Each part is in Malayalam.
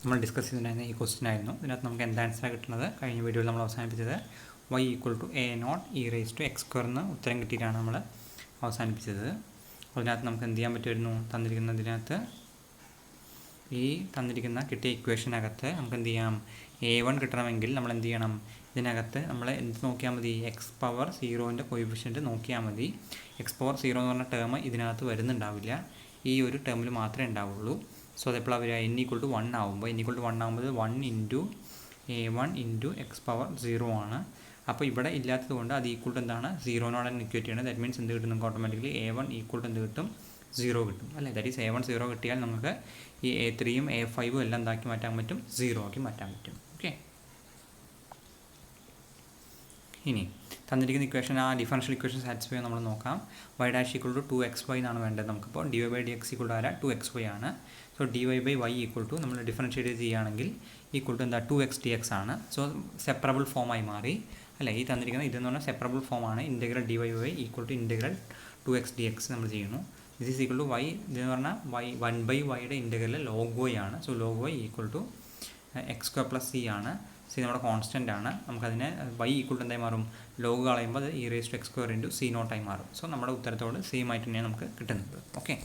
നമ്മൾ ഡിസ്കസ് ചെയ്തിട്ടുണ്ടായിരുന്ന ഈ ക്വസ്റ്റ്യൻ ആയിരുന്നു. ഇതിനകത്ത് നമുക്ക് എന്താ ആൻസറാണ് കിട്ടുന്നത്? കഴിഞ്ഞ വീഡിയോയിൽ നമ്മൾ അവസാനിപ്പിച്ചത് y = a0 എന്ന് ഉത്തരം കിട്ടിയിട്ടാണ് നമ്മൾ അവസാനിപ്പിച്ചത്. അതിനകത്ത് നമുക്ക് എന്ത് ചെയ്യാൻ പറ്റുമായിരുന്നു? തന്നിരിക്കുന്നതിനകത്ത് ഈ തന്നിരിക്കുന്ന കിട്ടിയ ഇക്വേഷനകത്ത് നമുക്ക് എന്ത് ചെയ്യാം? a1 കിട്ടണമെങ്കിൽ നമ്മൾ എന്ത് ചെയ്യണം? ഇതിനകത്ത് നമ്മൾ എന്ത് നോക്കിയാൽ മതി? x⁻0ൻ്റെ കോയിഫിഷ്യൻറ്റ് നോക്കിയാൽ മതി. x⁻0 എന്ന് പറഞ്ഞ ടേം ഇതിനകത്ത് വരുന്നുണ്ടാവില്ല, ഈ ഒരു ടേമിൽ മാത്രമേ ഉണ്ടാവുള്ളൂ. സോ അതെപ്പോഴാണ് വരിക? n=1 ആകുമ്പോൾ n=1 ആകുമ്പോൾ 1 × a1 × x⁻0 ആണ്. അപ്പോൾ ഇവിടെ ഇല്ലാത്തത് കൊണ്ട് അത് ഈക്വൽ ടു എന്താണ്? 0നോട് തന്നെ ഇക്വേറ്റ് ചെയ്യണം. ദാറ്റ് മീൻസ് എന്ത് കിട്ടും? നമുക്ക് ഓട്ടോമാറ്റിക്കലി a1 ഈക്വൽ ടു എന്ത് കിട്ടും? 0 കിട്ടും അല്ലേ? ദാറ്റ് ഈസ് a1 0 കിട്ടിയാൽ നമുക്ക് ഈ a3യും a5ഉം എല്ലാം എന്താക്കി മാറ്റാൻ പറ്റും? 0 ആക്കി മാറ്റാൻ പറ്റും. ഓക്കെ, ഇനി തന്നിരിക്കുന്ന ഇക്വേഷൻ, ആ ഡിഫറൻഷ്യൽ ഇക്വേഷൻ സാറ്റിസ്ഫൈ ചെയ്യാൻ നമ്മൾ നോക്കാം. y' = 2xy എന്നാണ് വേണ്ടത് നമുക്കിപ്പോൾ. dy/dx = 2xy ആണ്. സോ dy/y = നമ്മൾ ഡിഫറൻഷ്യേറ്റ് ചെയ്യുകയാണെങ്കിൽ ഈക്വൽ ടു എന്താ? 2x dx ആണ്. സോ സെപ്പറബിൾ ഫോമായി മാറി അല്ലേ? ഈ തന്നിരിക്കുന്ന ഇതെന്ന് പറഞ്ഞാൽ സെപ്പറബിൾ ഫോമാണ്. Integral dy/y = integral 2x dx നമ്മൾ ചെയ്യുന്നു. This is equal to y, ഇതെന്ന് പറഞ്ഞാൽ y 1/y integral log y ആണ്. So log y = x² + c ആണ്. സി നമ്മുടെ കോൺസ്റ്റൻ്റ് ആണ്. നമുക്കതിനെ y = എന്തായി മാറും? ലോഗ് കളയുമ്പോൾ അത് e⁻x² × c0 ആയി മാറും. സോ നമ്മുടെ ഉത്തരത്തോട് സെയിം ആയിട്ട് തന്നെയാണ് നമുക്ക് കിട്ടുന്നത്. ഓക്കെ,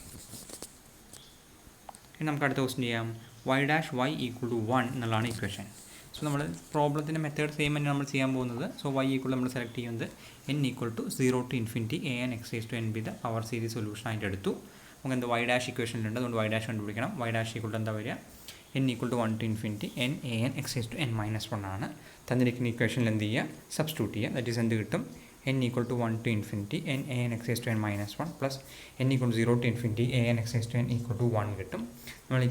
ഇനി നമുക്ക് അടുത്ത ക്വസ്റ്റ്യൻ ചെയ്യാം. y' = 1 എന്നുള്ളതാണ് ഇക്വേഷൻ. സോ നമ്മൾ പ്രോബ്ലത്തിൻ്റെ മെത്തേഡ് സെയിം തന്നെ നമ്മൾ ചെയ്യാൻ പോകുന്നത്. സോ y = നമ്മൾ സെലക്ട് ചെയ്യുന്നത് n = 0 to ∞ an x⁻n B the power series solution ആയിട്ട് എടുത്തു. നമുക്ക് എന്ത് y' ഇക്വേഷനിലുണ്ട്, അതുകൊണ്ട് y' കണ്ടുപിടിക്കണം. y' = എന്താ വരിക? n = 1 to ∞ n an x⁻n-1 ആണ്. തന്നിരിക്കുന്ന ഇക്വേഷനിൽ എന്ത് ചെയ്യുക? സബ്സ്റ്റിറ്റ്യൂട്ട് ചെയ്യുക. ദാറ്റ് ഈസ് എന്ത് കിട്ടും? n = 1 to ∞ n an x⁻n-1 plus n = 0 to ∞ an x⁻n = 1 കിട്ടും. നമ്മൾ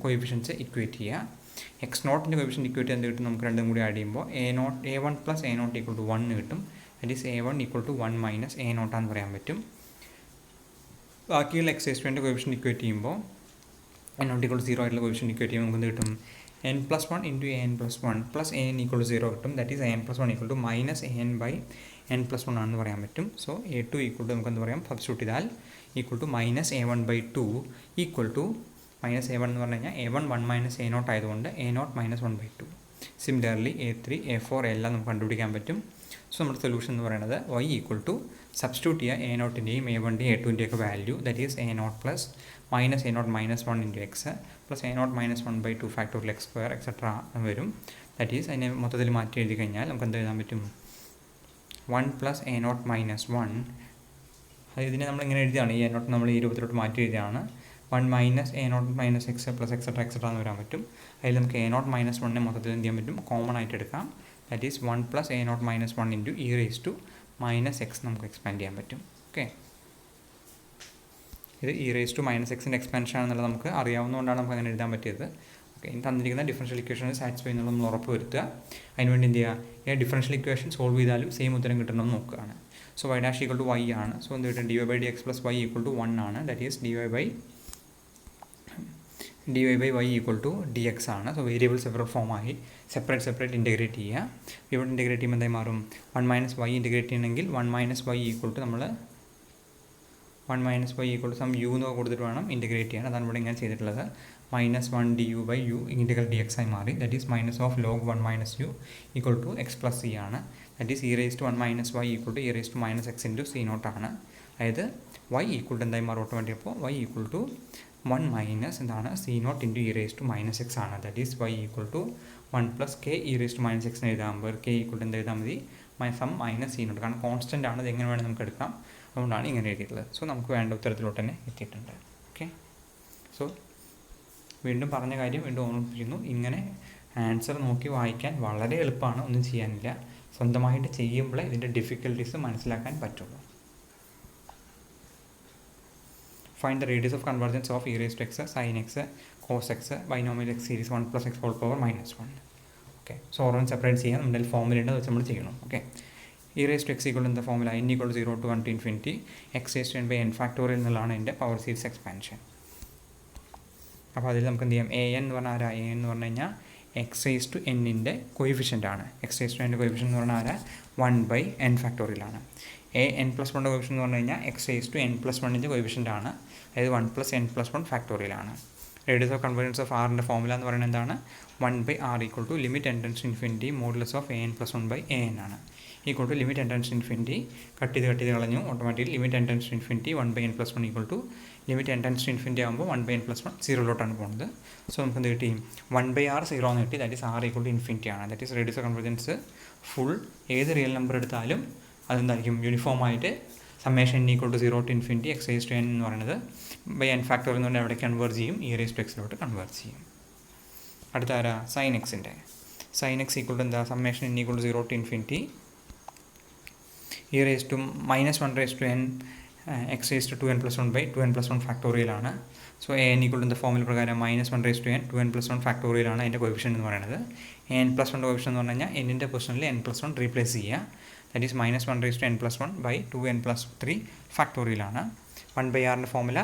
കോയിഫിഷ്യൻസ് ഇക്വേറ്റ് ചെയ്യുക. x0ൻ്റെ കോയിഫിഷ്യൻറ്റ് ഇക്വേറ്റ് എന്ത് കിട്ടും? നമുക്ക് രണ്ടും കൂടി ആഡ് ചെയ്യുമ്പോൾ a1 + a0 = 1 കിട്ടും. ദാറ്റ് ഈസ് a1 = 1 - a0 എന്ന് പറയാൻ പറ്റും. ബാക്കിയുള്ള x⁻ൻ്റെ കോയിഫിഷ്യൻറ്റ് ഇക്വേറ്റ് ചെയ്യുമ്പോൾ n0 = 0 ആയിട്ടുള്ള കോയിഫിഷ്യൻറ്റ് ഇക്വേറ്റ് ചെയ്യുമ്പോൾ നമുക്ക് എന്ത് കിട്ടും? n+1 × an+1 പ്ലസ് an = 0 കിട്ടും. ദാറ്റ് ഈസ് an+1 = -an/n+1 ആണെന്ന് പറയാൻ പറ്റും. സോ a2 = നമുക്ക് എന്ത് പറയാം? സബ്സ്റ്റിറ്റ്യൂട്ട് ചെയ്താൽ -a1/2 -a1 എന്ന് പറഞ്ഞു കഴിഞ്ഞാൽ a1 1 - a0 ആയതുകൊണ്ട് a0 -1/2. സിമിലർലി a3 a4 എല്ലാം നമുക്ക് കണ്ടുപിടിക്കാൻ പറ്റും. സോ നമ്മുടെ സൊല്യൂഷൻ എന്ന് പറയുന്നത് y = സബ്സ്റ്റിറ്റ്യൂട്ട് ചെയ്യുക a0ൻ്റെയും a1ൻ്റെയും a2ൻ്റെയും ഒക്കെ value. That is a0 plus -a0 -1 × x plus a0 -1/2 factorial x² etcetera വരും. ദാറ്റ് ഈസ് അതിനെ മൊത്തത്തിൽ മാറ്റി എഴുതി കഴിഞ്ഞാൽ നമുക്ക് എന്ത് എഴുതാൻ പറ്റും? 1 + a0 - 1. അത് ഇതിനെ നമ്മൾ ഇങ്ങനെ എഴുതിയാണ്, ഈ a0 നമ്മൾ ഈ രൂപത്തിലോട്ട് മാറ്റി എഴുതിയാണ്. 1 - a0 - x പ്ലസ് എക്സെട്ര എന്ന് വരാൻ പറ്റും. അതിൽ നമുക്ക് a0 - 1നെ മൊത്തത്തിൽ എന്ത് ചെയ്യാൻ പറ്റും? കോമൺ ആയിട്ട് എടുക്കാം. ദാറ്റ് ഈസ് 1 + a0 - 1 × e⁻x നമുക്ക് എക്സ്പാൻഡ് ചെയ്യാൻ പറ്റും. ഓക്കെ, ഇത് e⁻ എക്സ്പാൻഷൻ ആണെന്നുള്ളത് നമുക്ക് അറിയാവുന്നതുകൊണ്ടാണ് നമുക്ക് അങ്ങനെ എഴുതാൻ പറ്റിയത്. ഓക്കെ, ഇനി തന്നിരിക്കുന്ന ഡിഫറൻഷ്യൽ ഇക്വേഷൻ സാറ്റിസ്ഫൈ എന്നുള്ളത് നമ്മൾ ഉറപ്പ് വരുത്തുക. അതിനുവേണ്ടി എന്ത് ചെയ്യുക? ഈ ഡിഫറൻഷ്യൽ ഇക്വേഷൻ സോൾവ് ചെയ്താലും സെയിം ഉത്തരം കിട്ടണമെന്ന് നോക്കുകയാണ്. സോ y' = y ആണ്. സോ എന്ത് കിട്ടും? dy/dx + y = 1 ആണ്. ദാറ്റ് ഈസ് dy/y = dx ആണ്. സോ വേരിയബിൾ സെപ്പറേറ്റ് ഫോമായി സെപ്പറേറ്റ് ഇൻറ്റഗ്രേറ്റ് ചെയ്യുക. ഇവിടെ ഇൻറ്റഗ്രേറ്റ് ചെയ്യുമ്പോൾ എന്തായി മാറും? 1 - y ഇൻറ്റഗ്രേറ്റ് ചെയ്യണമെങ്കിൽ 1 - y = നമ്മൾ 1 - y = സം u എന്ന് കൊടുത്തിട്ട് വേണം ഇൻറ്റഗ്രേറ്റ് ചെയ്യാൻ. അതാണ് ഇവിടെ ഇങ്ങനെ ചെയ്തിട്ടുള്ളത്. -1 du/u ഇൻറ്റഗ്രൽ dx ആയി മാറി. That is -log 1 - u = x + c ആണ്. That is e⁻1 - y = e⁻x × c0 ആണ്. അതായത് y = എന്തായി മാറും? ഓട്ടോമാറ്റിക് അപ്പോൾ y = 1 - എന്താണ്? c0 × e⁻x ആണ്. That is y = 1 + k e⁻x എന്ന് എഴുതാകുമ്പോൾ k = എന്ത് എഴുതാൽ മതി? Some -c0. കാരണം കോൺസ്റ്റൻ്റ് ആണ്, ഇത് എങ്ങനെ വേണമെങ്കിൽ നമുക്ക് എടുക്കാം. അതുകൊണ്ടാണ് ഇങ്ങനെ എഴുതിയിട്ടുള്ളത്. സോ നമുക്ക് വേണ്ട ഉത്തരത്തിലോട്ട് തന്നെ എത്തിയിട്ടുണ്ട്. ഓക്കെ, സോ വീണ്ടും പറഞ്ഞ കാര്യം വീണ്ടും ഓർമ്മിപ്പിക്കുന്നു. ഇങ്ങനെ ആൻസർ നോക്കി വായിക്കാൻ വളരെ എളുപ്പമാണ്, ഒന്നും ചെയ്യാനില്ല. സ്വന്തമായിട്ട് ചെയ്യുമ്പോഴേ ഇതിൻ്റെ ഡിഫിക്കൽട്ടീസ് മനസ്സിലാക്കാൻ പറ്റുള്ളൂ. Find the radius of convergence of e⁻x sin x cos x binomial x series 1 + x⁻⁻1. Okay, so ഓരോന്ന് സെപ്പറേറ്റ് ചെയ്യാം. നമ്മുടെ ഫോമിൽ ഉണ്ട്, അത് വെച്ച് നമ്മൾ ചെയ്യണം. ഓക്കെ, e⁻x = എന്താ formula? n = 0 to 1 to ∞ x⁻n/n എന്നുള്ളതാണ് എൻ്റെ പവർ സീരീസ് എക്സ്പാൻഷൻ. അപ്പോൾ അതിൽ നമുക്ക് എന്ത് ചെയ്യാം? an എന്ന് പറഞ്ഞാൽ ആരാ? an എന്ന് പറഞ്ഞു കഴിഞ്ഞാൽ x⁻n കോയിഫിഷ്യൻ്റ് ആണ്. x⁻n കോയിഫിഷ്യൻ്റ് എന്ന് പറഞ്ഞാൽ ആരാ? 1/n ആണ്. an+1 കോയിഫിഷ്യൻ്റ് എന്ന് പറഞ്ഞു കഴിഞ്ഞാൽ x⁻n+1 കോയിഫിഷ്യൻ്റ് ആണ്. അതായത് 1 + n+1 ഫാക്ടോറിയൽ ആണ്. റേഡിയസ് ഓഫ് കൺവേർജൻസ് ഓഫ് ആറിൻ്റെ ഫോമുല എന്ന് പറയുന്നത് എന്താണ്? 1/r equal to limit n tends to infinity modulus of an + 1/an ആണ്. Equal to limit n tends to infinity cut ചെയ്ത് കളഞ്ഞു automatically limit n tends to infinity 1/n + 1 equal to limit n tends to infinity ആകുമ്പോൾ 1/n + 1 സീറോയിലോട്ടാണ് പോകുന്നത്. സോ നമുക്ക് എന്ത് കിട്ടി? 1/r 0 എന്ന് കിട്ടി. That is r equal to infinity ആണ്. That is radius of convergence full ഏത് റിയൽ നമ്പർ എടുത്താലും അതെന്തായിരിക്കും? യൂണിഫോം ആയിട്ട് summation n equal to 0 to infinity x raise to n എന്ന് പറയുന്നത് ബൈ n ഫാക്ടർ എന്ന് പറഞ്ഞാൽ എവിടെ കൺവേർട്ട് ചെയ്യും? e റേസ് ടു എക്സിലോട്ട് കൺവേർട്ട് ചെയ്യും. അടുത്ത ആരാ? സൈൻ എക്സിൻ്റെ സൈൻ എക്സ് ഈക്വൾ ടു എന്താ? Summation n equal to 0 to infinity e raise to -1 raise to n x raise to 2n + 1 by 2n + 1 factorial ആണ്. സോ an ഈക്വൾ ടു ഫോമിൽ പ്രകാരം -1 raise to n 2n + 1 factorial ആണ് അതിൻ്റെ കോഎഫിഷ്യൻ്റ് എന്ന് പറയുന്നത്. n + 1 കോഎഫിഷ്യൻ്റ് എന്ന് പറഞ്ഞു കഴിഞ്ഞാൽ n-ൻ്റെ പൊസിഷനിൽ n + 1 റീപ്ലേസ് ചെയ്യുക. That is -1 raise to n + 1 by 2n + 3 factorial ആണ്. 1/rൻ്റെ formula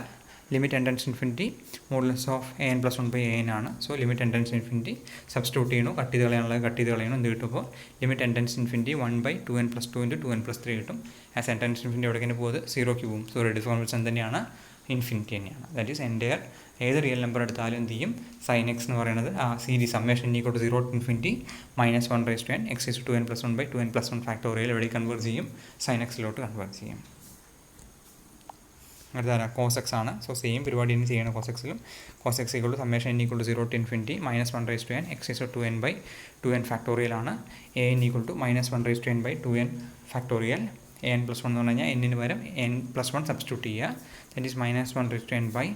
limit n tends to infinity modulus of an + 1/an ആണ്. So limit n tends to infinity substitute ചെയ്യണു. കട്ട് ചെയ്ത് കളയണം. എന്ത് കിട്ടുമ്പോൾ limit n tends to infinity 1/2n + 2 × 2n + 3 കിട്ടും. As n tends to infinity എവിടേക്കാണ് പോകുന്നത്? 0ക്ക് പോകും. സോ റേഡിയസ് ഓഫ് കൺവേർജൻസ് തന്നെയാണ്? ഇൻഫിനിറ്റി തന്നെയാണ്. ദാറ്റ് ഈസ് എൻ്റെ ഏത് റിയൽ നമ്പർ എടുത്താലും എന്ത് ചെയ്യും? സൈൻ എക്സ് എന്ന് പറയുന്നത് ആ series summation n equal to 0 to infinity -1 raise to n x raise to 2n + 1 by 2n + 1 factorial എവിടെ കൺവേർട്ട് ചെയ്യും? സൈൻ എക്സിലോട്ട് കൺവേർട്ട് ചെയ്യും. അടുത്ത കോസ് എക്സ് ആണ്. സോ സെയിം പരിപാടി തന്നെ ചെയ്യണം കോസ് എക്സിലും. Cos x equal to summation n equal to 0 to infinity -1 raise to n x raise to 2n by 2n factorial ആണ്. an equal to -1 raise to n by 2n factorial. an + 1 എന്ന് പറഞ്ഞു കഴിഞ്ഞാൽ n-ന് പകരം n + 1 സബ്സ്റ്റിറ്റ്യൂട്ട് ചെയ്യുക. That is -1 raise to n by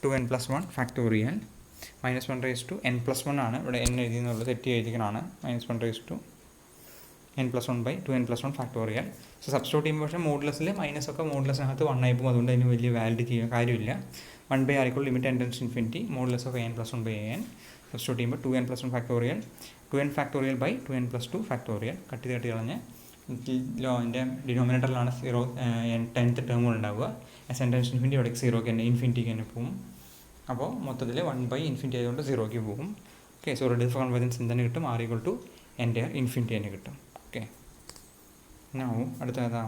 2n + 1 factorial. -1 raise to n + 1 ആണ് ഇവിടെ n എഴുതിയെന്നുള്ളത് തെറ്റി എഴുതിക്കണമാണ്. -1 raise to n + 1 by 2n + 1 factorial. So substitute ചെയ്യുമ്പോൾ പക്ഷേ മോഡുലസിൽ മൈനസൊക്കെ മോഡുലസിനകത്ത് 1 ആയി പോകും. അതുകൊണ്ട് അതിന് വലിയ വാലിഡിറ്റി കാര്യമില്ല. 1/r equal limit n tends to infinity modulus of an + 1/an substitute ചെയ്യുമ്പോൾ 2n + 1 factorial 2n factorial by 2n + 2 factorial cut ചെയ്ത് കളഞ്ഞ് ലോൻ്റെ ഡിനോമിനേറ്ററിലാണ് 0 10th ടേമുകൾ ഉണ്ടാവുക. As n tends to infinity അവിടെ 0ക്ക് തന്നെ ഇൻഫിനിറ്റിക്ക് തന്നെ പോകും. അപ്പോൾ മൊത്തത്തിൽ 1/∞ ആയതുകൊണ്ട് 0ക്ക് പോകും. Okay. So radius of convergence എന്താണ് കിട്ടും? r ഈക്വൾ ടു എൻ്റെ ഇൻഫിനിറ്റി തന്നെ കിട്ടും. ഓക്കെ. അടുത്ത ഏതാ?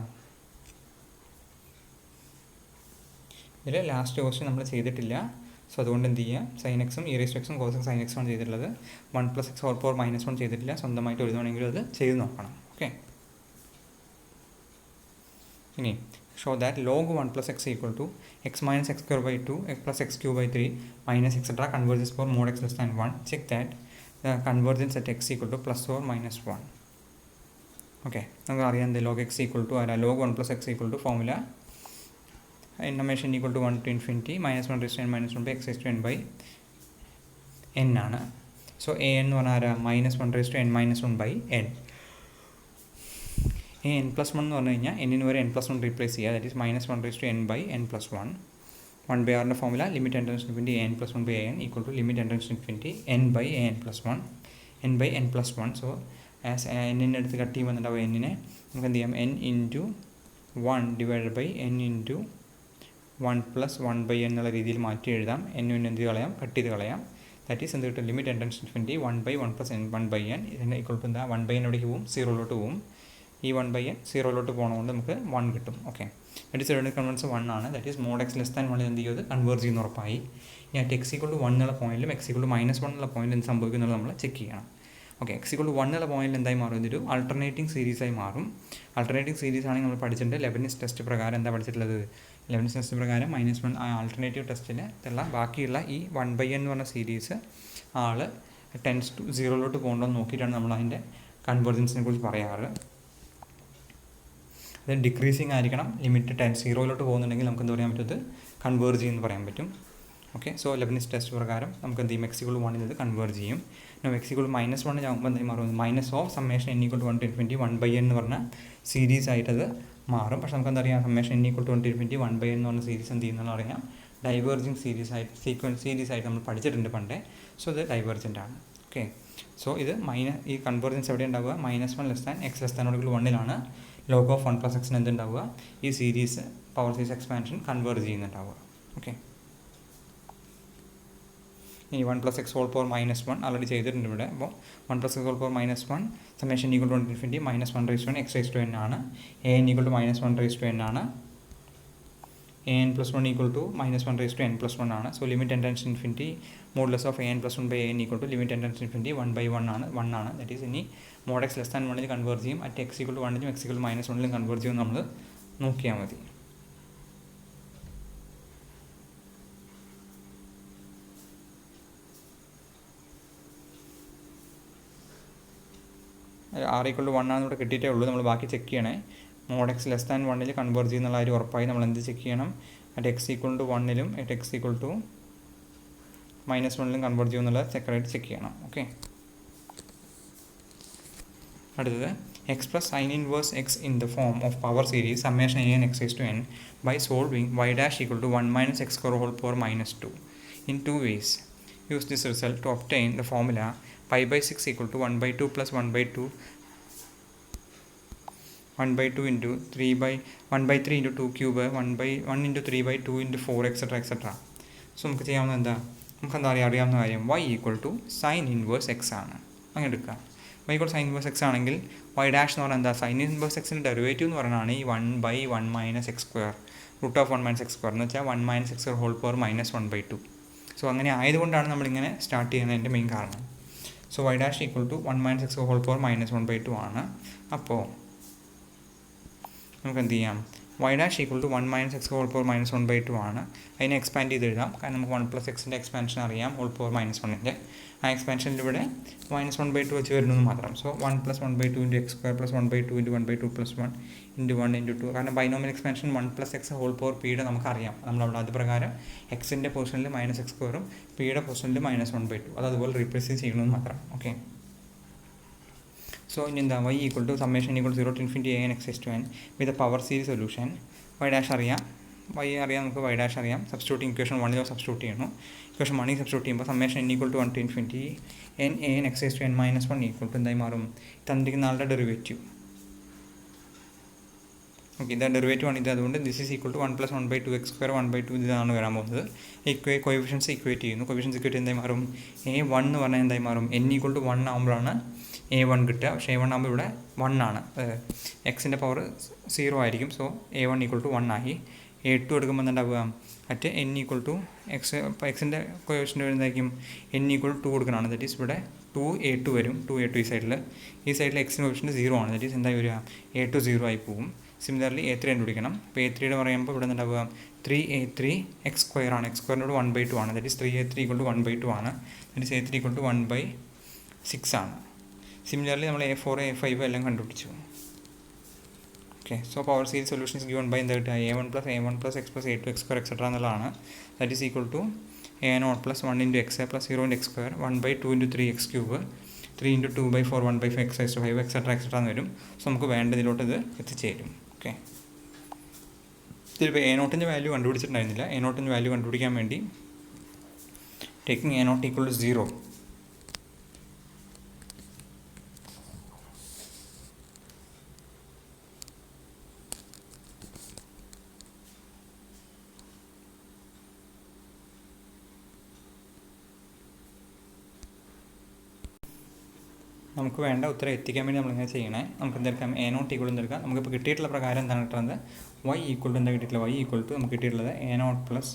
ഇതിൽ ലാസ്റ്റ് ക്വസ്റ്റ്യൻ നമ്മൾ ചെയ്തിട്ടില്ല. സോ അതുകൊണ്ട് എന്ത് ചെയ്യുക? സൈൻ എക്സും e റേസ് ടു എക്സും കോസ് സൈൻ എക്സും ആണ് ചെയ്തിട്ടുള്ളത്. 1 + x ഹോൾ പവർ -1 ചെയ്തിട്ടില്ല. സ്വന്തമായിട്ട് എഴുതുവാണെങ്കിലും അത് ചെയ്ത് നോക്കണം. ഓക്കെ. ഇനി show that log 1 + x equal to x - x² 2 + x³ 3 etc. converges for mod x less than 1. Check that the convergence at x equal to +or-1. Okay. നമുക്ക് അറിയാം log x equal to log 1 + x equal to formula n equal to 1 to infinity -1 raise to n - 1 by x raise to n by n ആണ്. സോ a n എന്ന് പറഞ്ഞാൽ -1 raise to n - 1 by n. n + 1 എന്ന് പറഞ്ഞു കഴിഞ്ഞാൽ n-ന് വരെ n + 1 റീപ്ലേസ് ചെയ്യുക. That is -1 raise to n by n + 1. 1/rൻ്റെ formula limit n tends to infinity n + 1/an equal to limit n tends to infinity n by n + 1 n by n + 1. So as n-ൻ്റെ അടുത്ത് കട്ട് ചെയ്യുമ്പോൾ എന്താവും? n-നെ നമുക്ക് എന്ത് ചെയ്യാം? n × 1 divided by n × 1 + 1/n എന്നുള്ള രീതിയിൽ മാറ്റി എഴുതാം. n-ന് എന്ത് കളയാം? കട്ട് ചെയ്ത് കളയാം. ദാറ്റ് ഈസ് എന്ത് കിട്ടും? Limit n tends to infinity 1/1 + n 1/n ഇതിൻ്റെ ഈക്വൾ ടു എന്താ? 1/n എവിടേക്ക് പോകും? 0ലോട്ട് പോകും. ഈ 1/n 0ലോട്ട് പോകുന്നതുകൊണ്ട് നമുക്ക് 1 കിട്ടും. Okay. That is radius convergence 1 ആണ്. That is mod x less than 1 എന്ത് ചെയ്യും? കൺവേർജ് ചെയ്യുന്ന ഉറപ്പായി. ഇനി അറ്റ് x ഈക്വൾ ടു 1 എന്നുള്ള പോയിന്റിലും x ഈക്വൾ ടു -1 എന്നുള്ള പോയിന്റ് എന്ത് സംഭവിക്കുന്നുള്ളത് നമ്മൾ ചെക്ക് ചെയ്യണം. ഓക്കെ. x ഈക്വൾ ടു 1 എന്നുള്ള പോയിന്റിൽ എന്തായി മാറും? ഇതൊരു ആൾട്ടർനേറ്റിംഗ് സീരീസായി മാറും. ആൾട്ടർനേറ്റിംഗ് സീരീസ് ആണെങ്കിൽ നമ്മൾ പഠിച്ചിട്ടുണ്ട്. ലെബനിസ് ടെസ്റ്റ് പ്രകാരം എന്താ പഠിച്ചിട്ടുള്ളത്? ലെബനിസ് ടെസ്റ്റ് പ്രകാരം -1 ആൾട്ടർനേറ്റീവ് ടെസ്റ്റിൽ ഉള്ള ബാക്കിയുള്ള ഈ 1/n എന്ന് പറഞ്ഞ സീരീസ് ആൾ ടെൻസ് ടു 0ലോട്ട് പോകണമെന്ന് നോക്കിയിട്ടാണ് നമ്മൾ അതിൻ്റെ കൺവേർജൻസിനെ കുറിച്ച് പറയാറ്. അത് ഡിക്രീസിങ് ആയിരിക്കണം. ലിമിറ്റ് 0ലോട്ട് പോകുന്നുണ്ടെങ്കിൽ നമുക്ക് എന്ത് പറയാൻ പറ്റും? അത് കൺവേർജ് ചെയ്യുമെന്ന് പറയാൻ പറ്റും. ഓക്കെ. സോ ലെബനിസ് ടെസ്റ്റ് പ്രകാരം നമുക്ക് എന്ത് ചെയ്യും? x ഈക്വൾ ടു 1 ഇത് കൺവേർജ് ചെയ്യും. x ഈക്വൾ ടു -1 ആകുമ്പോൾ എന്തായി മാറും? -(Summation n equal to 1 to infinity 1/n എന്ന് പറഞ്ഞ സീരീസ് ആയിട്ടത് മാറും. പക്ഷേ നമുക്ക് എന്താ അറിയാം? Summation n equal to 1 to infinity 1/n എന്ന് പറഞ്ഞ സീരീസ് എന്ത് ചെയ്യുന്നതെന്ന് അറിയാം? ഡൈവേർജിങ് സീരീസ് ആയിട്ട് നമ്മൾ പഠിച്ചിട്ടുണ്ട് പണ്ടേ. സോ ഇത് ഡൈവേർജൻ്റ് ആണ്. ഓക്കെ. സോ ഇത് ഈ കൺവേർജൻസ് എവിടെ ഉണ്ടാവുക? -1 less than x less than or equal 1-ലാണ് log of 1 + x എന്തുണ്ടാവുക? ഈ series power series expansion converge ചെയ്യുന്നുണ്ടാവുക. ഓക്കെ. ഇനി 1 + x ഹോൾ പവർ -1 ആൾറെഡി ചെയ്തിട്ടുണ്ട് ഇവിടെ. അപ്പോൾ 1 + x whole power -1 summation equal to 1 to infinity -1 raise to n x raise to n ആണ്. an equal to -1 raise to n ആണ്. an plus 1 equal to minus 1 raised to n plus 1 ആണ്. So limit n tends to infinity modulus of an plus 1 by an equal to limit n tends to infinity 1 by 1 ആണ്. ദാറ്റ് ഈസ് ഇനി mod x less than 1 converge ചെയ്യും, at x equal to 1 x equal to minus 1 converge ചെയ്യും നമ്മൾ നോക്കിയാൽ മതി. r equal to 1 ആണെന്ന് ഇവിടെ കിട്ടിയിട്ടേ ഉള്ളൂ, നമ്മൾ ബാക്കി ചെക്ക് ചെയ്യണേ. mod x less than 1 converge ചെയ്യുന്നുള്ള കാര്യം ഉറപ്പായി നമ്മൾ എന്ത് ചെക്ക് ചെയ്യണം, at x equal to 1 at x equal to minus 1 converge ചെയ്യുന്നുള്ള സെക്കറായിട്ട് ചെക്ക് ചെയ്യണം. ഓക്കെ, അടുത്തത് x plus sin inverse x in the form of power series summation a n x raised to n by solving y dash equal to 1 minus x square whole power minus 2 in two ways. Use this result to obtain the formula pi by 6 equal to 1 by 2 plus 1 by 2 into 3 by 1 by 3 into 2 cube 1 by 1 into 3 by 2 into 4 etc etc. So നമുക്ക് ചെയ്യാവുന്ന എന്താ, നമുക്കെന്താ അറിയാവുന്ന കാര്യം y equal to sine inverse x ആണ്. അങ്ങനെ എടുക്കുക. y equal sine inverse x ആണെങ്കിൽ y ഡാഷ് എന്ന് പറഞ്ഞാൽ എന്താ, സൈൻ ഇൻവേഴ്സ് എക്സിൻ്റെ ഡെറിവേറ്റീവ് എന്ന് പറയുന്നതാണ് ഈ 1 by 1 minus x square root of 1 minus x square എന്ന് വെച്ചാൽ 1 minus x square whole power minus 1 by 2. So അങ്ങനെ ആയതുകൊണ്ടാണ് നമ്മളിങ്ങനെ സ്റ്റാർട്ട് ചെയ്യുന്നതിൻ്റെ മെയിൻ കാരണം. So y dash equal to 1 minus x square whole power minus 1 by 2 ആണ്. അപ്പോൾ നമുക്ക് എന്ത് ചെയ്യാം, y dash equal to 1 minus x whole power minus 1 by 2 ആണ്. അതിനെ എക്സ്പാൻഡ് ചെയ്ത് എഴുതാം, കാരണം നമുക്ക് 1 plus x എക്സ്പാൻഷൻ അറിയാം, ഹോൾ പവർ മൈനസ് 1. ആ എക്സ്പാൻഷനിൽ ഇവിടെ മൈനസ് 1 by 2 വെച്ച് വരുന്നത് മാത്രം. So 1 plus 1 by 2 into x square plus 1 by 2 into 1 by 2 plus 1 into 1 into 2. കാരണം binomial expansion 1 plus x whole power പിയുടെ നമുക്കറിയാം, നമ്മളവിടെ അത് പ്രകാരം എക്സിൻ്റെ പൊസിഷനിൽ മൈനസ് എക്സ് സ്ക്വയറും പിയുടെ പൊസിഷനിൽ മൈനസ് 1 by 2 അത് അതുപോലെ റീപ്ലേസ് ചെയ്യണമെന്ന് മാത്രം. ഓക്കെ, സോ ഇനി എന്താ, y equal to summation equal 0 to infinity a n x raised to n with power series solution. y dash അറിയാം, നമുക്ക് y ഡാഷ് അറിയാം. സബ്സ്റ്റിറ്റ്യൂട്ടിംഗ് ഇക്വേഷൻ 1 സബ്സ്റ്റിറ്റ്യൂട്ട് ചെയ്യണം. ഇക്വേഷൻ 1 സബ്സ്റ്റിറ്റ്യൂട്ട് ചെയ്യുമ്പോൾ summation n equal to 1 to infinity n a n x raised to n minus 1 equal to എന്തായി മാറും, തന്നിരിക്കുന്ന ആളുടെ ഡെറിവേറ്റീവ്. ഓക്കെ, ഇതാ ഡെറിവേറ്റീവ് ആണ് ഇത്. അതുകൊണ്ട് this is equal to 1 plus 1 by 2 x square 1 by 2 ഇതാണ് വരാൻ പോകുന്നത്. കോഎഫിഷ്യൻസ് ഇക്വേറ്റ് ചെയ്യുന്നു. കോഎഫിഷ്യൻസ് ഇക്വേറ്റ് എന്തായി മാറും, a1 എന്ന് പറഞ്ഞാൽ എന്തായി മാറും, n ഈക്വൽ ടു 1 ആകുമ്പോഴാണ് a1 കിട്ടുക. പക്ഷേ a1 ആകുമ്പോൾ ഇവിടെ 1 ആണ്, എക്സിൻ്റെ പവർ 0 ആയിരിക്കും. സോ a1 ഈക്വൽ ടു 1 ആയി. a2 എടുക്കുമ്പോൾ എന്താവുക, at n equal to x, ഇപ്പോൾ എക്സിൻ്റെ കോഎഫിഷ്യൻ്റ് വരുന്നതായിരിക്കും n ഈക്വൽ ടു 2 കൊടുക്കണമാണ്. ദാറ്റ് ഈസ് ഇവിടെ 2a2 വരും. 2a2 ഈ സൈഡിൽ എക്സിൻ്റെ കോഎഫിഷ്യൻ്റ് 0 ആണ്. ദാറ്റ് ഈസ് എന്തായി വരിക, a2 0 ആയി പോകും. സിമിലർലി a3 കണ്ടുപിടിക്കണം. അപ്പോൾ a3 പറയുമ്പോൾ ഇവിടെ എന്താവുക, 3a3 x square ആണ്. x square 1 by 2 ആണ്. That is 3a3 equal to 1 by 2 ആണ്. That is a3 equal to 1 by 6 ആണ്. സിമിലർലി നമ്മൾ a4 a5 എല്ലാം കണ്ടുപിടിച്ചു. Okay, so power series solutions given by എന്താ കിട്ടുക, a1 plus x plus a2 x square etcetera എന്നുള്ളതാണ്. That is equal to a0 plus 1 into x plus 0 into x square 1 by 2 into 3x cube 3 into 2 by 4 1 by 5 x raised to 5 etcetera എന്ന് വരും. സോ നമുക്ക് വേണ്ടതിലോട്ട് ഇത് എത്തിച്ചേരും. ഓക്കെ, ഇതിലിപ്പോൾ a0ൻ്റെ വാല്യൂ കണ്ടുപിടിച്ചിട്ടുണ്ടായിരുന്നില്ല. a0ൻ്റെ വാല്യൂ കണ്ടുപിടിക്കാൻ വേണ്ടി ടേക്കിംഗ് a0 ഈക്വൽ ടു 0, നമുക്ക് വേണ്ട ഉത്തരം എത്തിക്കാൻ വേണ്ടി നമ്മളിങ്ങനെ ചെയ്യണേ. നമുക്ക് എന്തെടുക്കാം, a0 ഈക്വൽ എന്തെടുക്കാം. നമുക്കിപ്പോൾ കിട്ടിയിട്ടുള്ള പ്രകാരം എന്താണ് കിട്ടുന്നത്, y ഈക്വൽ ടു എന്താ കിട്ടിയിട്ടുള്ളത്, y ഈക്വൽ ടു നമുക്ക് കിട്ടിയിട്ടുള്ളത് a0 plus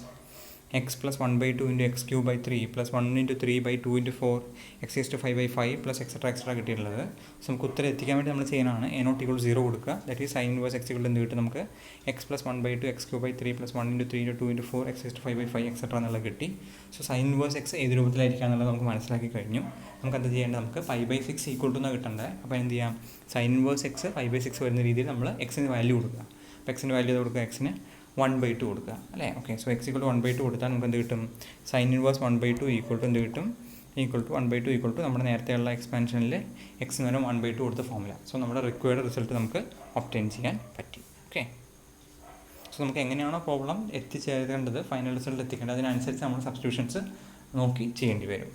x plus 1 by 2 into x cube by 3 plus 1 into 3 by 2 into 4 x raised to 5 by 5 plus etcetera കിട്ടിയിട്ടുള്ളത്. സോ നമുക്ക് ഉത്തരം എത്തിക്കാൻ വേണ്ടി നമ്മൾ ചെയ്യുന്നതാണ് a0 ഈക്വൽ 0 കൊടുക്കുക. That is sine inverse x equal എന്ത് കിട്ടും, നമുക്ക് x plus 1 by 2 x cube by 3 plus 1 into 3 into 2 into 4 x raised to 5 by 5 etcetera എന്നുള്ളത് കിട്ടി. സോ സൈൻ ഇൻവേഴ്സ് x ഏത് രൂപത്തിലായിരിക്കുക എന്നുള്ളത് നമുക്ക് മനസ്സിലാക്കി കഴിഞ്ഞു. നമുക്ക് എന്താ ചെയ്യേണ്ടത്, നമുക്ക് 5 by 6 ഈക്വൽ ടു എന്നാണ് കിട്ടേണ്ടത്. അപ്പോൾ എന്ത് ചെയ്യാം, സൈൻ ഇൻവേഴ്സ് x 5 by 6 വരുന്ന രീതിയിൽ നമ്മൾ എക്സിന് വാല്യൂ കൊടുക്കുക. അപ്പോൾ എക്സിന് വാല്യൂ കൊടുക്കുക, എക്സിന് 1 by 2 കൊടുക്കുക അല്ലേ. Okay, so x equal to 1 by 2 കൊടുത്താൽ നമുക്ക് എന്ത് കിട്ടും, sine inverse 1 by 2 equal to എന്ത് കിട്ടും, equal to 1 by 2 equal to നമ്മുടെ നേരത്തെയുള്ള എക്സ്പാൻഷനിൽ എക്സ് എന്ന് പറഞ്ഞാൽ 1 by 2 കൊടുത്ത ഫോമുല. സോ നമ്മുടെ റിക്വയർഡ് റിസൾട്ട് നമുക്ക് ഒബ്റ്റെയിൻ ചെയ്യാൻ പറ്റി. ഓക്കെ, സോ നമുക്ക് എങ്ങനെയാണോ പ്രോബ്ലം എത്തിച്ചേരേണ്ടത്, ഫൈനൽ റിസൾട്ട് എത്തിക്കേണ്ടത്, അതിനനുസരിച്ച് നമ്മൾ സബ്സ്റ്റിറ്റ്യൂഷൻസ് നോക്കി ചെയ്യേണ്ടി വരും.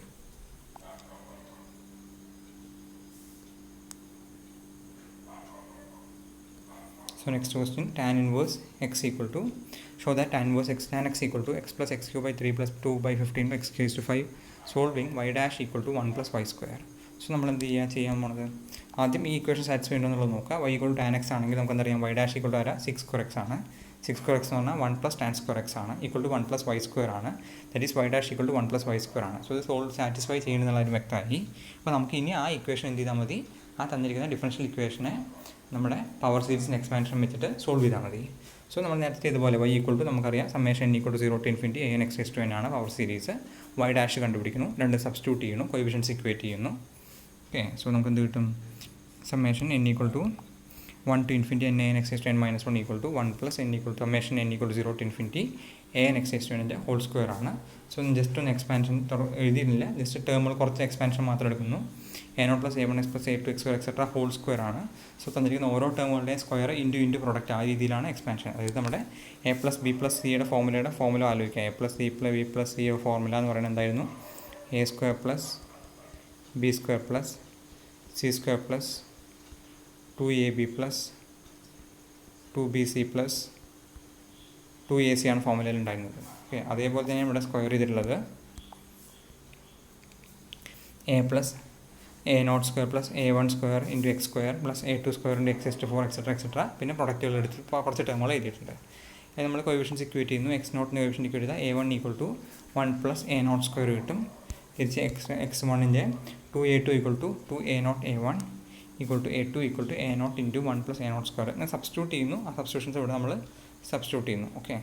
So next question, tan inverse x equal to, show that tan inverse x tan x equal to x plus x cube by 3 plus 2 by 15 x raised to 5 solving y dash equal to 1 plus y square. So നമ്മൾ എന്ത് ചെയ്യാൻ പോണത്, ആദ്യം ഈ ഇക്വേഷൻ സാറ്റിസ്ഫൈ ഉണ്ടോ എന്നുള്ളത് നോക്കുക. y equal to tan x ആണെങ്കിൽ നമുക്ക് എന്തറിയാം, y dash equal to 6 square x ആണ്. 6 സ്ക്വയർ എക്സ് എന്ന് പറഞ്ഞാൽ 1 പ്ലസ് ടാൻ സ്ക്വയർ എക്സ് ആണ്, equal to 1 plus y square ആണ്. That is y dash equal to 1 plus y square ആണ്. സോ ഇത് സാറ്റിസ്ഫൈ ചെയ്യുന്നുള്ള ഒരു വ്യക്തമായി. അപ്പോൾ നമുക്ക് ഇനി ആ ഇക്വേഷൻ എന്ത് ചെയ്താൽ മതി, ആ തന്നിരിക്കുന്ന ഡിഫറൻഷ്യൽ ഇക്വേഷനെ നമ്മുടെ പവർ സീരീസിൻ്റെ എക്സ്പാൻഷൻ വെച്ചിട്ട് സോൾവ് ചെയ്താൽ മതി. സോ നമ്മൾ നേരത്തെ ഇതുപോലെ y ഈക്വൽ ടു നമുക്കറിയാം summation n equal to 0 to infinity an x raise to n ആണ് പവർ സീരീസ്. y ഡാഷ് കണ്ടുപിടിക്കുന്നു, രണ്ട് സബ്സ്റ്റിറ്റ്യൂട്ട് ചെയ്യുന്നു, കോഎഫിഷ്യൻസ് ഇക്വേറ്റ് ചെയ്യുന്നു. ഓക്കെ, സോ നമുക്ക് എന്ത് കിട്ടും, summation n equal to 1 to infinity n x raised to n minus 1 equal to 1 plus n equal to summation n equal to 0 to infinity an x raised to n whole square ആണ്. സോ ജസ്റ്റ് ഒന്ന് എക്സ്പാൻഷൻ എഴുതിയിട്ടില്ല, ജസ്റ്റ് ടേമുകൾ കുറച്ച് എക്സ്പാൻഷൻ മാത്രം എടുക്കുന്നു. a0 plus a1 x plus a2 x square etcetera whole square ആണ്. സോ തന്നിരിക്കുന്ന ഓരോ ടേമുകളുടെയും സ്ക്വയർ ഇൻറ്റു പ്രൊഡക്റ്റ് ആ രീതിയിലാണ് എക്സ്പാൻഷൻ. അതായത് നമ്മുടെ a പ്ലസ് ബി പ്ലസ് സിയുടെ ഫോർമുല ആലോചിക്കുക. a plus C plus B plus C formula എന്ന് പറയുന്നത് എന്തായിരുന്നു, a square plus B square plus C square plus 2ab plus 2bc plus 2ac ആണ് ഫോർമുലയിൽ ഉണ്ടായിരുന്നത്. ഓക്കെ, അതേപോലെ തന്നെ ഇവിടെ സ്ക്വയർ ചെയ്തിട്ടുള്ളത് a plus a0 square plus a1 square into x square plus a2 square into x as to 4 etcetera etcetera. പിന്നെ പ്രൊഡക്റ്റുകൾ എടുത്ത് കുറച്ച് ടേമുകൾ എഴുതിയിട്ടുണ്ട്. അത് നമ്മൾ കോഎഫിഷ്യൻസ് ഇക്വേറ്റ് ചെയ്യുന്നു. x0ന് കോഎഫിഷ്യൻ ഇക്വേറ്റ് ചെയ്താൽ a1 equal to 1 plus a0 square കിട്ടും. തിരിച്ച് x1ൻ്റെ 2a2 equal to 2a0 a1 equal to a2 equal to a0 into 1 plus a0 square. ഞാൻ സബ്സ്റ്റിറ്റ്യൂട്ട് ചെയ്യുന്നു. ആ സബ്സ്റ്റിറ്റ്യൂഷൻസ് ഇവിടെ നമ്മൾ സബ്സ്റ്റിറ്റ്യൂട്ട് ചെയ്യുന്നു. ഓക്കെ,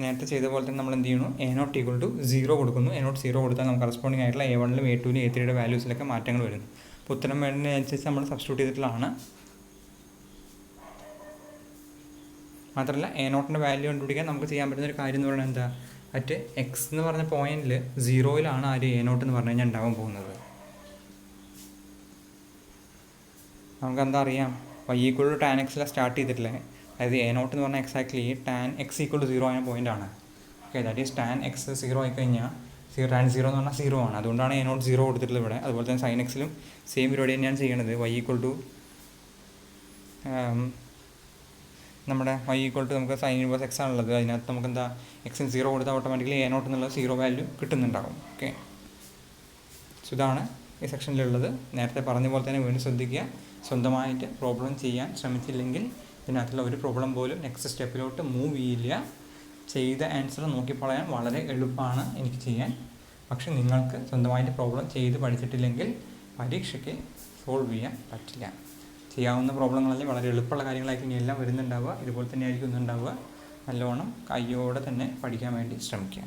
നേരത്തെ ചെയ്ത പോലെ തന്നെ നമ്മൾ എന്ത് ചെയ്യുന്നു, a0 ഈക്വൽ ടു 0 കൊടുക്കുന്നു. a0 0 കൊടുത്താൽ നമുക്ക് കറസ്പോണ്ടിങ് ആയിട്ടുള്ള a1ലും a2ലും a3യുടെ വാല്യൂസിലൊക്കെ മാറ്റങ്ങൾ വരുന്നു. അപ്പോൾ ഉത്തരം വേണ്ടതിനനുസരിച്ച് നമ്മൾ സബ്സ്റ്റിറ്റ്യൂട്ട് ചെയ്തിട്ടുള്ളതാണ്. മാത്രമല്ല a0ൻ്റെ വാല്യൂ കണ്ടുപിടിക്കാൻ നമുക്ക് ചെയ്യാൻ പറ്റുന്ന ഒരു കാര്യം എന്ന് പറയുന്നത് എന്താ, അറ്റ് എക്സ് എന്ന് പറഞ്ഞ പോയിന്റിൽ 0യിലാണ് ആ ഒരു a0 എന്ന് പറഞ്ഞു കഴിഞ്ഞാൽ ഉണ്ടാവാൻ പോകുന്നത്. നമുക്കെന്താ അറിയാം, y ഈക്വൽ ടു ടാൻ എക്സിലാണ് സ്റ്റാർട്ട് ചെയ്തിട്ടില്ലേ. അതായത് a0 എന്ന് പറഞ്ഞാൽ exactly tan x equal to 0 ആയ പോയിൻ്റാണ്. Okay, that is tan x 0 ആയിക്കഴിഞ്ഞാൽ ടാൻ 0 എന്ന് പറഞ്ഞാൽ 0 ആണ്. അതുകൊണ്ടാണ് a0 0 കൊടുത്തിട്ടുള്ളത് ഇവിടെ. അതുപോലെ തന്നെ സൈൻ എക്സിലും സെയിം പരിപാടി തന്നെയാണ് ചെയ്യണത്. y ഈക്വൽ ടു നമ്മുടെ y ഈക്വൽ ടു നമുക്ക് സൈൻ ഇൻവേഴ്സ് എക്സ് ആണുള്ളത്. അതിനകത്ത് നമുക്ക് എന്താ എക്സിന് 0 കൊടുത്താൽ ഓട്ടോമാറ്റിക്കലി a0 എന്നുള്ള 0 വാല്യൂ കിട്ടുന്നുണ്ടാകും. ഓക്കെ, സോ ഇതാണ് ഈ സെക്ഷനിലുള്ളത്. നേരത്തെ പറഞ്ഞ പോലെ തന്നെ വീണ്ടും ശ്രദ്ധിക്കുക, സ്വന്തമായിട്ട് പ്രോബ്ലം ചെയ്യാൻ ശ്രമിച്ചില്ലെങ്കിൽ ഇതിനകത്തുള്ള ഒരു പ്രോബ്ലം പോലും നെക്സ്റ്റ് സ്റ്റെപ്പിലോട്ട് മൂവ് ചെയ്യില്ല. ചെയ്ത ആൻസർ നോക്കിപ്പളയാൻ വളരെ എളുപ്പമാണ് എനിക്ക് ചെയ്യാൻ. പക്ഷെ നിങ്ങൾക്ക് സ്വന്തമായിട്ട് പ്രോബ്ലം ചെയ്ത് പഠിച്ചിട്ടില്ലെങ്കിൽ പരീക്ഷയ്ക്ക് സോൾവ് ചെയ്യാൻ പറ്റില്ല. ചെയ്യാവുന്ന പ്രോബ്ലങ്ങളല്ലേ, വളരെ എളുപ്പമുള്ള കാര്യങ്ങളായിരിക്കും ഇനി എല്ലാം വരുന്നുണ്ടാവുക. ഇതുപോലെ തന്നെ ആയിരിക്കും ഒന്നുണ്ടാവുക. നല്ലവണ്ണം കയ്യോടെ തന്നെ പഠിക്കാൻ വേണ്ടി ശ്രമിക്കുക.